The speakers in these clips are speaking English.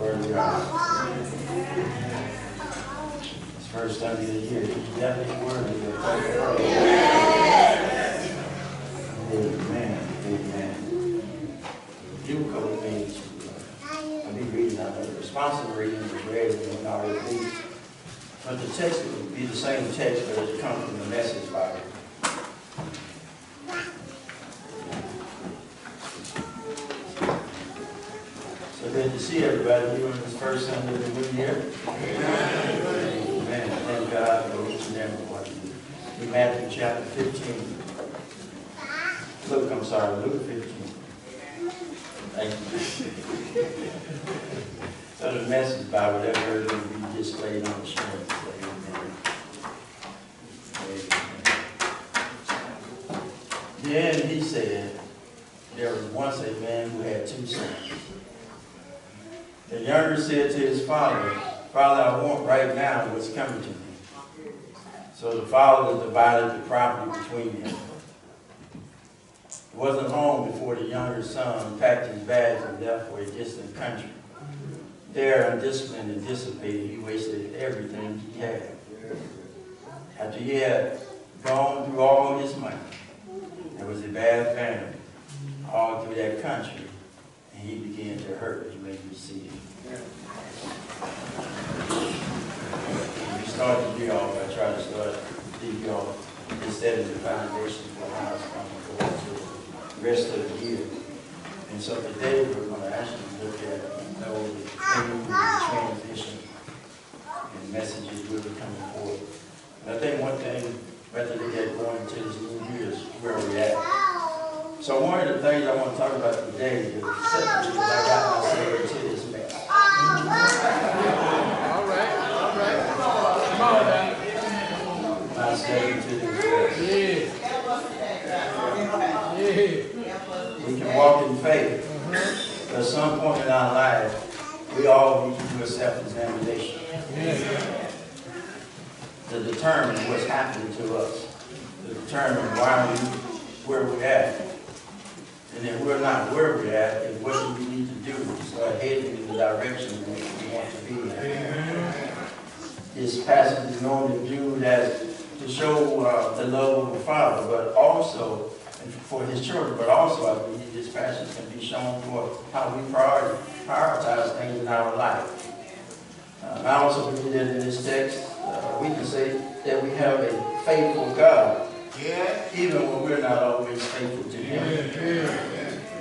where we are. It's first Sunday of the year. He's definitely worthy of praise. Amen. Amen. Do go with me to I'll be reading out the responsive reading was read in our release. But the text would be the same text, but it comes from the Message Bible. So good to see everybody here on this first Sunday of the new year. Amen. Thank God for each and every one of you. In Matthew chapter 15. Luke 15. Thank you. So the Message Bible, that version will be displayed on the screen. Then he said, there was once a man who had 2 sons. The younger said to his father, Father, I want right now what's coming to me. So the father divided the property between them. It wasn't long before the younger son packed his bags and left for a distant country. There, undisciplined and dissipated, he wasted everything he had. After he had gone through all his money, there was a bad famine all through that country, and he began to hurt, as you may see. We started the year off, I tried to start the year off instead of the foundation for how it's coming forward to the rest of the year. And so today we're going to actually look at the transition and messages will be coming forward. And I think one thing, rather than get going into this new year, is where we're at. So one of the things I want to talk about today is because I got myself into this mess. All right. Come on now. Myself into this mess. Yeah. We can walk in faith, but at some point in our life, we all need to do a self-examination to determine what's happening to us, to determine where we're at. And if we're not where we're at, then what do we need to do to start heading in the direction in which we want to be in? This passage is normally viewed as to show the love of the Father, but also for his children, but also I believe this passage can be shown for how we prioritize things in our life. I also believe that in this text, we can say that we have a faithful God, even when we're not always faithful to him.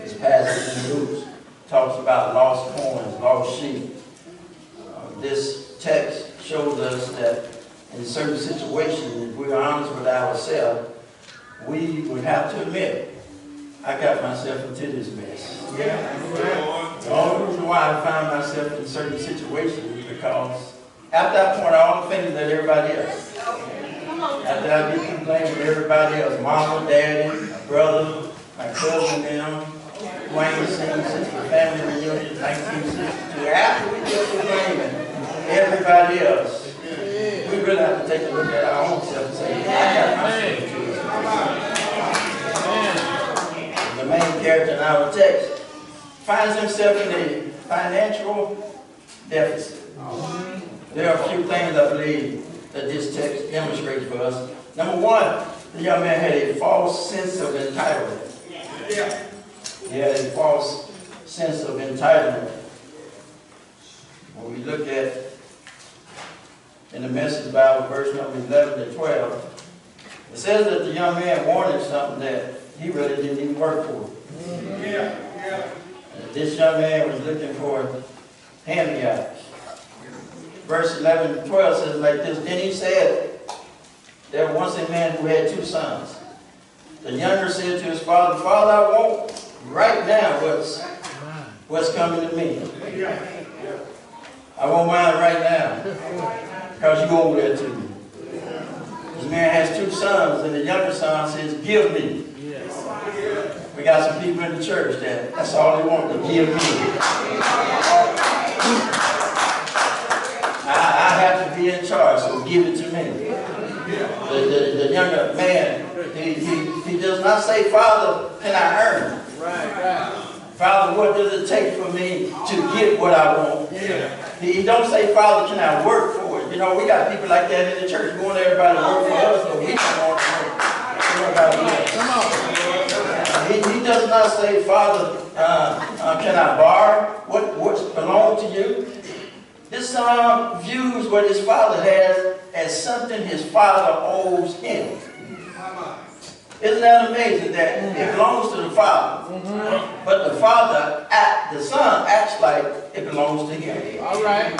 This passage in Luke talks about lost coins, lost sheep. This text shows us that in certain situations, if we're honest with ourselves, we would have to admit, I got myself into this mess. The only reason why I find myself in certain situations is because after I point out all the things that everybody else, after I get complained with everybody else, mama, daddy, my brother, my cousin, them, who ain't seen since the family reunion in 1962, after we get complaining everybody else, we really have to take a look at our own self and say, I got myself into this. The main character in our text finds himself in a financial deficit. There are a few things I believe that this text demonstrates for us. Number one, the young man had a false sense of entitlement. He had a false sense of entitlement. When we look at in the Message Bible, verse number 11 to 12, it says that the young man wanted something that he really didn't even work for. This young man was looking for hand-me-downs. Verse 11 and 12 says like this, then he said, there was once a man who had 2 sons. The younger said to his father, Father, I want right now what's coming to me. I want mine right now, because you owe that to me. This man has 2 sons, and the younger son says, give me. We got some people in the church that's all they want to give me. I have to be in charge, so give it to me. The younger man, he does not say, Father, can I earn it? Father, what does it take for me to get what I want? Yeah. He don't say, Father, can I work for it? You know, we got people like that in the church. We want everybody to work for us, but we don't want to work. Come on. He does not say, Father, can I borrow what belongs to you? This son views what his father has as something his father owes him. Isn't that amazing that it belongs to the father, but the son acts like it belongs to him? All right.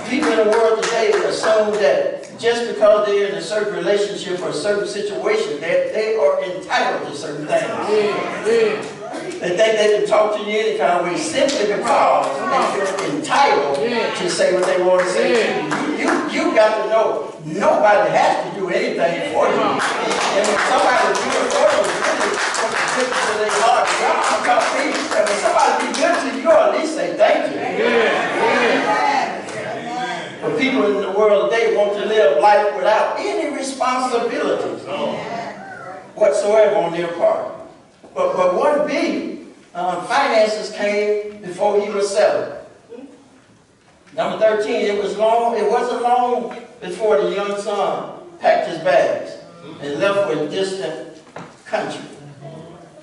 People in the world today assume that just because they're in a certain relationship or a certain situation, that they are entitled to certain things. Yeah. They think they can talk to you any kind of way simply because they feel entitled to say what they want to say to you. You got to know nobody has to do anything for you. And when somebody do it for you, really from the goodness of their heart, God come to me. And when somebody be good to you, at least say thank you. But people in the world today want to live life without any responsibilities whatsoever on their part. But one B, finances came before he was 7. Number 13, it wasn't long before the young son packed his bags and left for a distant country.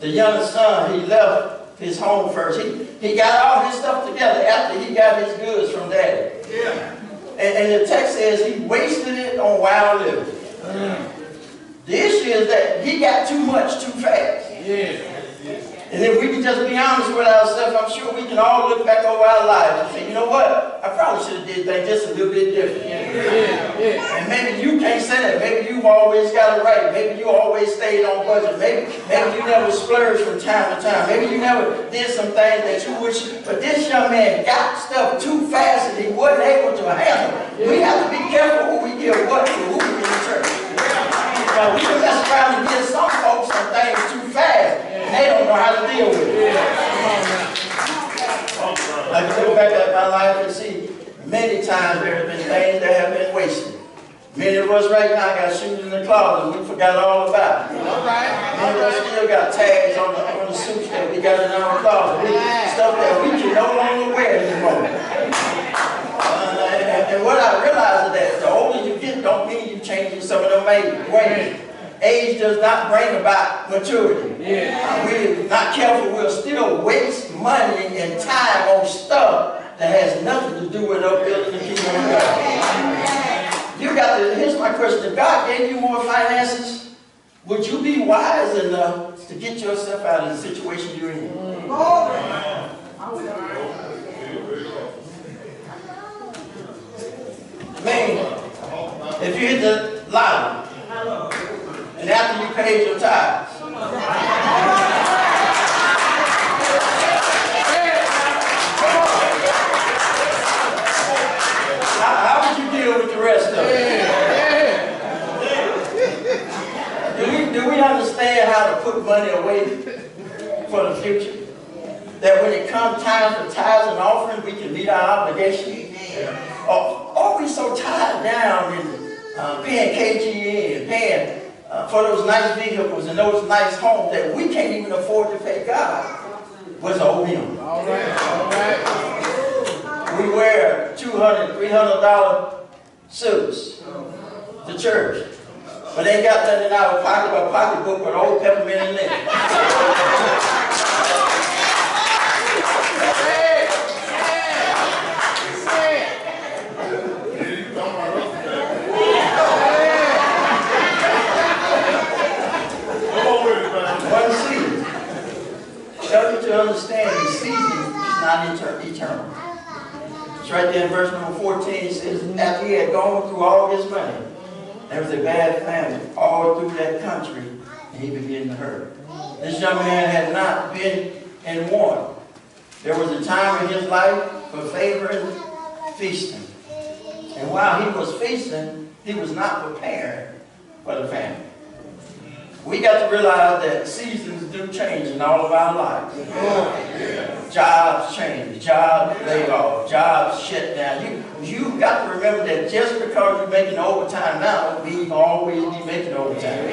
The young son, he left his home first. He got all his stuff together after he got his goods from daddy. Yeah. And the text says he wasted it on wild living. The issue is that he got too much too fast. Yeah. And if we can just be honest with ourselves, I'm sure we can all look back over our lives and say, you know what? I probably should have did things just a little bit different. And maybe you can't say that. Maybe you've always got it right. Maybe you always stayed on budget. Maybe you never splurged from time to time. Maybe you never did some things that you wish. But this young man got stuff too fast and he wasn't able to handle it. We have to be careful who we give what to, who we in the church. We can mess around and give some folks some things too fast. They don't know how to deal with it. I can look back at my life and see many times there have been things that have been wasted. Many of us right now got shoes in the closet we forgot all about. Many of us still got tags on the suits that we got in our closet. Stuff that we can no longer wear anymore. And what I realize is that the older you get don't mean you changing some of them ways. Age does not bring about maturity. We're not careful, we'll still waste money and time on stuff that has nothing to do with upbuilding the kingdom of God. You got to, here's my question. If God gave you more finances, would you be wise enough to get yourself out of the situation you're in? Man, if you hit the lottery, and after you paid your tithes, how would you deal with the rest of it? Do we understand how to put money away for the future? That when it comes time for tithes and offering, we can meet our obligation? Or are we so tied down in paying KGE and paying for those nice vehicles and those nice homes that we can't even afford to pay God what's owed him? All right. We wear $200, $300 suits to church, but ain't got nothing in our pocket but a pocketbook with old peppermint in it. To understand the season is not eternal. It's right there in verse number 14. It says, after he had gone through all his money, there was a bad famine all through that country, and he began to hurt. This young man had not been in want. There was a time in his life for favor and feasting. And while he was feasting, he was not prepared for the famine. We got to realize that seasons do change in all of our lives. Jobs change, jobs laid off, jobs shut down. You got to remember that just because you're making overtime now, don't mean you'll always be making overtime.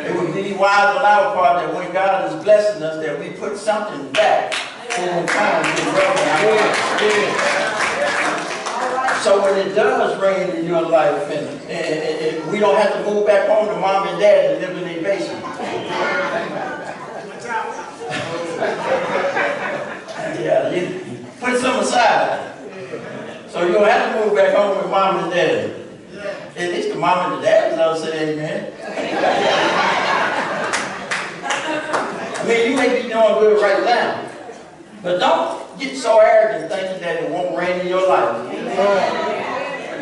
It would be wise on our part that when God is blessing us, that we put something back for when times get rough in our life. So when it does rain in your life, and we don't have to move back home to mom and dad and live in their basement. Yeah, you put some aside. So you don't have to move back home with mom and dad. At least the mom and the dad love to say amen. I mean, you may be doing good right now, but don't get so arrogant thinking that it won't rain in your life.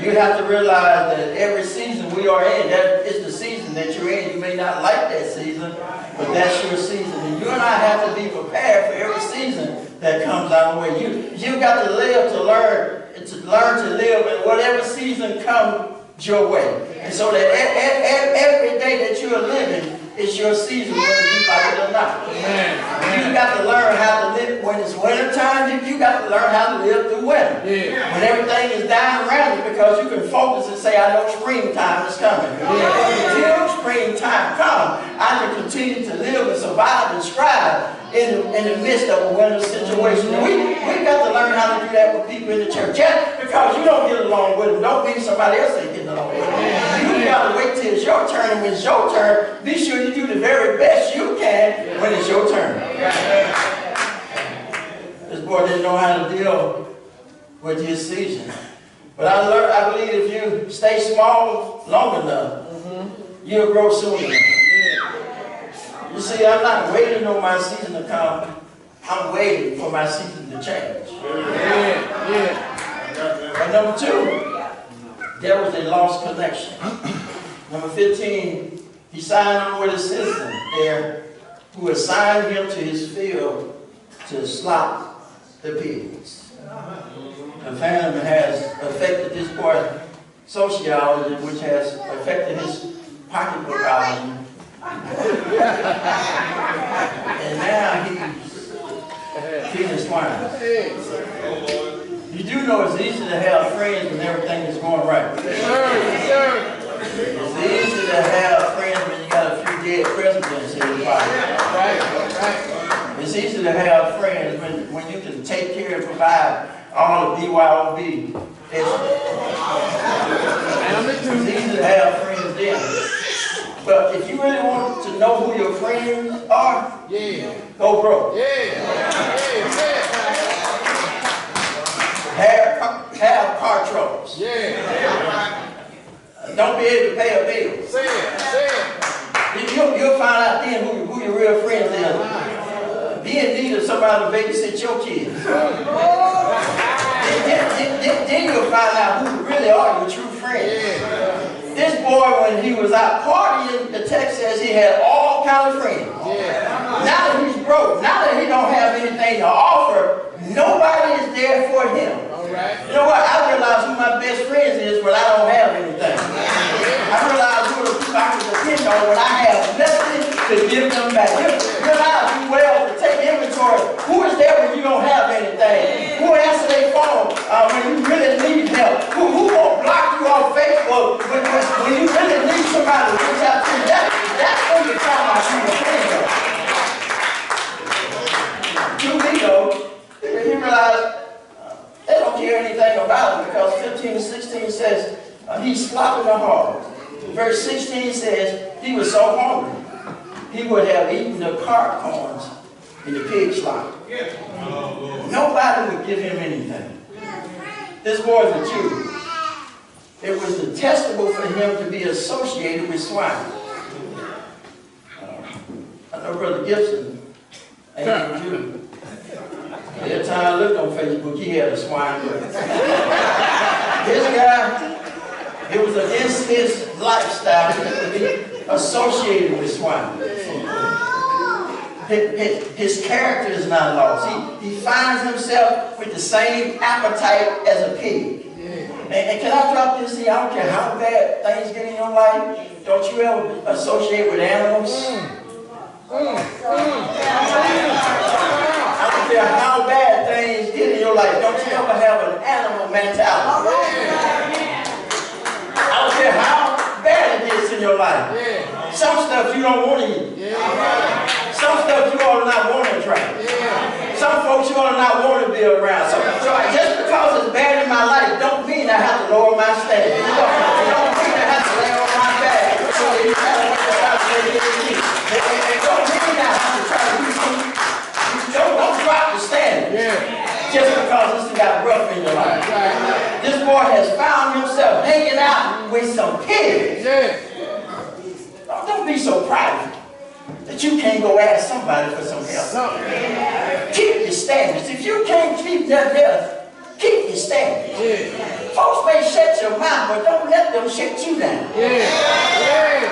You have to realize that every season we are in, that is the season that you're in. You may not like that season, but that's your season. And you and I have to be prepared for every season that comes our way. You got to live to learn to live in whatever season comes your way. And so that every day that you are living is your season, whether you like it or not. You got to learn how to live when it's winter time. You got to learn how to live through winter. When everything is dying around you, because you can focus and say, I know springtime is coming. Until springtime comes, I can continue to live and survive and strive in the midst of a winter situation. And we got to learn how to do that with people in the church. Just because you don't get along with them, don't mean somebody else ain't getting along with them. You got to wait till it's your turn, and when it's your turn, be sure you do the very best you can when it's your turn. This boy didn't know how to deal with his season. But I believe if you stay small long enough, you'll grow soon enough. You see, I'm not waiting on my season to come. I'm waiting for my season to change. And number two, there was a lost connection. Number 15, he signed on with a citizen there who assigned him to his field to slop the pigs. The famine has affected this boy's sociology, which has affected his pocketbookology. And now he's feeding swine. You do know it's easy to have friends when everything is going right. It's easy to have friends when you got a few dead presidents in your pocket. It's easy to have friends when you can take care and provide all the BYOB. It's easy to have friends then. But if you really want to know who your friends are, go broke. Have car troubles. Don't be able to pay a bill. You'll find out then who your real friends is. Be in need of somebody to babysit your kids. Then you'll find out who really are your true friends. This boy, when he was out partying, the text says he had all kinds of friends. Now that he's broke, now that he don't have anything to offer, nobody is there for him. You know what? I realize who my best friends is when I don't have anything. I realize who the people I can depend on when I have nothing to give them back. You realize who well to take inventory. Who is there when you don't have anything? Who answers their phone when you really need help? Who won't block you on Facebook when you really need somebody to reach out to you? That's when you find out who your friends are. To me though, he realized they don't care anything about him, because 15 and 16 says he's slopping the hog. Verse 16 says he was so hungry he would have eaten the cart corns in the pig slop. Nobody would give him anything. This boy's a Jew. It was detestable for him to be associated with swine. I know Brother Gibson ain't a Jew. Every time I looked on Facebook, he had a swine bird. This guy, it was against his lifestyle to be associated with swine. His character is not lost. He finds himself with the same appetite as a pig. And can I drop this in? I don't care how bad things get in your life. Don't you ever associate with animals? I don't care how bad things get in your life. Don't you ever have an animal mentality? I don't care how bad it gets in your life. Some stuff you don't want to eat. Yeah. Some stuff you ought to not want to try. Yeah. Some folks you ought to not want to be around. So just because it's bad in my life don't mean I have to lower my standards. It don't mean I have to lay on my back. So you have to work out to get it. It don't mean I have to try to do something. Don't drop the standards. Yeah. Just because this got rough in your life. Right. This boy has found himself hanging out with some pigs. Yeah. Don't be so proud that you can't go ask somebody for some help. Keep your standards. If you can't keep nothing else, keep your standards. Yeah. Folks may shut your mouth, but don't let them shut you down. Yeah. Yeah.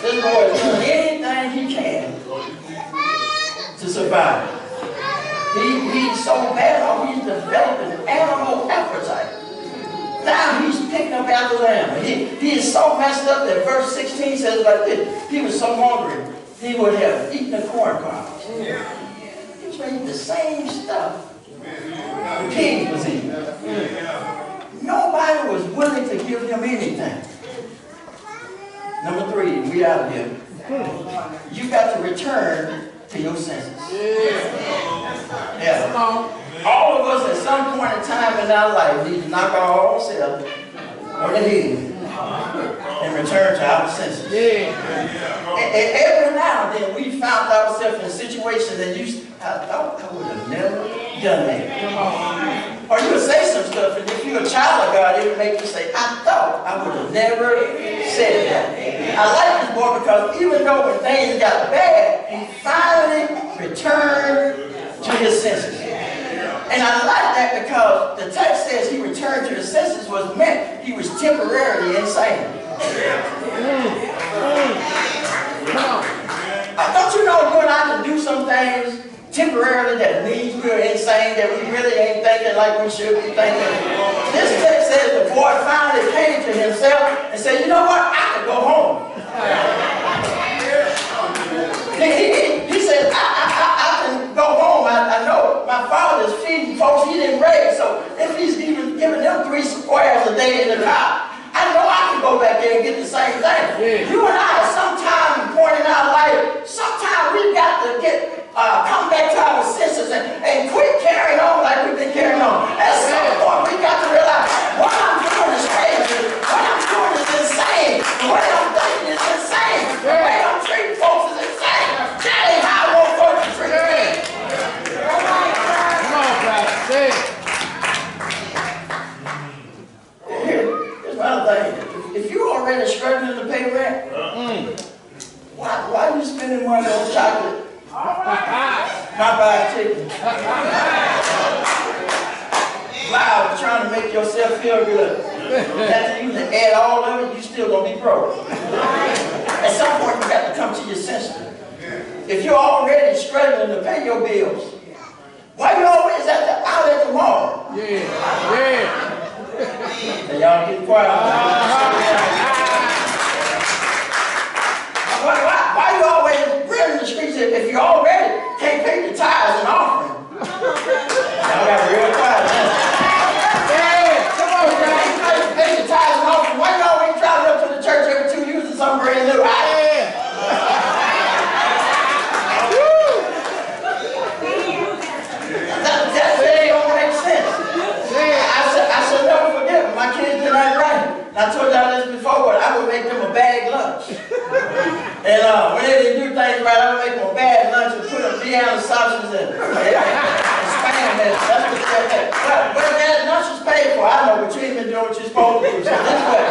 This boy is doing anything he can to survive. He's so bad off, he's developing animal appetite. Now he's picking up apples and animals. He is so messed up that verse 16 says like this. He was so hungry, he would have eaten the corn cobs. He was eating the same stuff the pigs was eating. Nobody was willing to give him anything. Number 3, we out of here. You got to return to your senses. Yeah. All of us at some point in time in our life need to knock our own self on the head and return to our senses. And every now and then we found ourselves in situations that I thought I would have never done that. Or you would say some stuff, and if you're a child of God, it would make you say, I thought I would have never said that. I like this boy because even though when things got bad, he finally returned to his senses. And I like that because the text says he returned to his senses was meant he was temporarily insane. Don't you know you and I can do some things temporarily that means we're insane, that we really ain't thinking like we should be thinking? This text says the boy finally came to himself and said, you know what, I could go home. He said, I can go home. I know my father's feeding folks he didn't raise, so if he's even giving them 3 squares a day in the car, I know I can go back there and get the same thing. Yeah. You and I, sometime point in our life, sometimes we got to come back to our senses and quit carrying on like we've been carrying on. At some point, we got to realize what I'm doing is crazy. What I'm doing is insane. The way I'm thinking is insane. The way I'm treating folks is insane. That ain't how I want folks to treat me. Come on, Pastor. Say it. Here's another thing. If you're already struggling to pay rent, why are you spending money on chocolate? Popeye's chicken. Wow, trying to make yourself feel good. After you add all of it, you still gonna be broke. At some point, you got to come to your senses. If you're already struggling to pay your bills, why you always out at the mall? Yeah. And y'all get quiet. Why you always running the streets if you already can't pay your tithes and offering? Y'all got real quiet now. Yeah. Come on, If you can't pay your tithes and offering, why you always driving up to the church every 2 years and something brand new? That don't make sense. I should never forget when my kids did that right. I told y'all this before, but I would make them a bag lunch. And when they didn't do things right, I would make them a bag lunch and put them Vienna sausages and spam in it. That's what they had. But that lunch was paid for. I know, but you ain't been doing what you're supposed to do. So this way.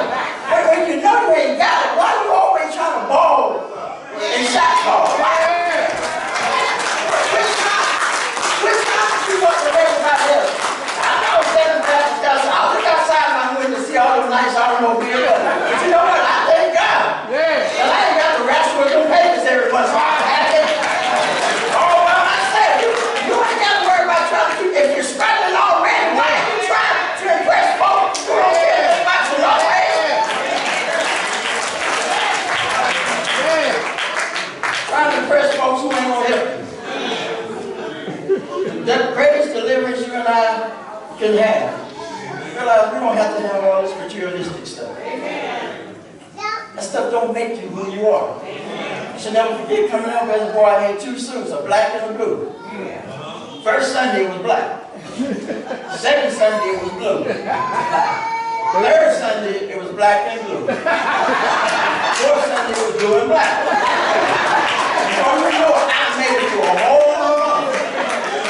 When you know you ain't got it, why are you always trying to ball and shot call? Which time you want to make about this? I know I look outside my window to see all those nice automobiles, but you know what? I thank God. Yeah. And I ain't got to wrestle with them papers every once in a while. All by myself. You ain't got to worry about trying to keep, if you're struggling already, why are you trying to impress folks who don't care as much as already? Trying to impress folks who ain't gonna help you. The greatest deliverance you and I can have. Realize we don't have to have all this materialistic stuff. That stuff don't make you who you are. You should never forget, coming up as a boy, I had 2 suits, a black and a blue. First Sunday it was black. Second Sunday it was blue. Third Sunday it was black and blue. Fourth Sunday it was blue and black. So you know I made it to a whole month.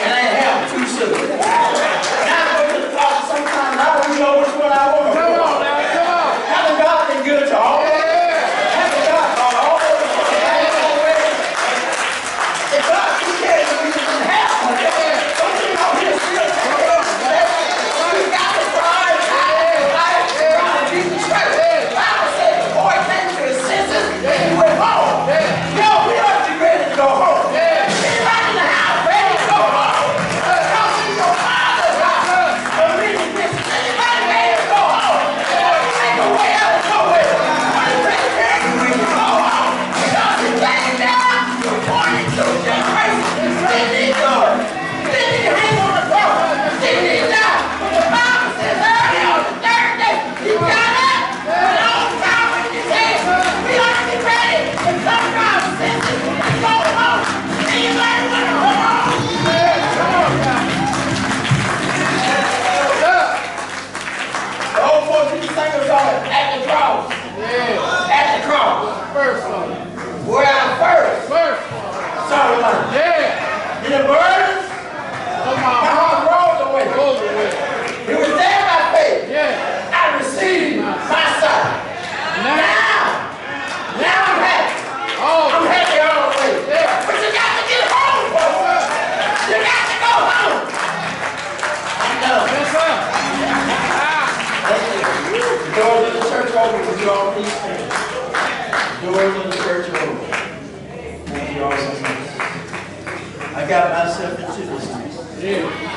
And I didn't have 2 suits. Now I go to the closet sometimes I don't even know which one I want. Come on now, come on. Haven't God been good to all of us? Haven't God brought all of us? If God took care of you, you didn't have one. Don't you know He'll still take care of you? We got to provide life, Jesus Christ. The Bible says the boy came to his senses and he went home. Yo, we ought to be ready to go home. Anybody in the house ready to go home? Come to your father's house. Anybody ready to go home? Take a way out of nowhere. Want to take care of you when you go home. Because you came down, you're born into a generation. Didn't he do it? Didn't he hang on the cross? Didn't he die? The Bible says early on the 3rd day, he got up. And all the time when he said, we ought to be ready to come to our senses and go home. Anybody want to go home? Come on now. The old folks used to sing a song at the cross. Yeah. At the cross. First one. Where I'm first. First. Sorry, man. Yeah. In the burdens, Come my on. heart rolled away. Go away. It was there by faith. Yeah. I received my sight. Now I'm happy. Oh. I'm happy all the way. Yeah. But you got to get home, folks. You got to go home. I'm done. Yes, sir. That's it. The doors of the church open. Would you all please stand? The doors of the church open. Thank you all so much. I got myself into this. Yeah.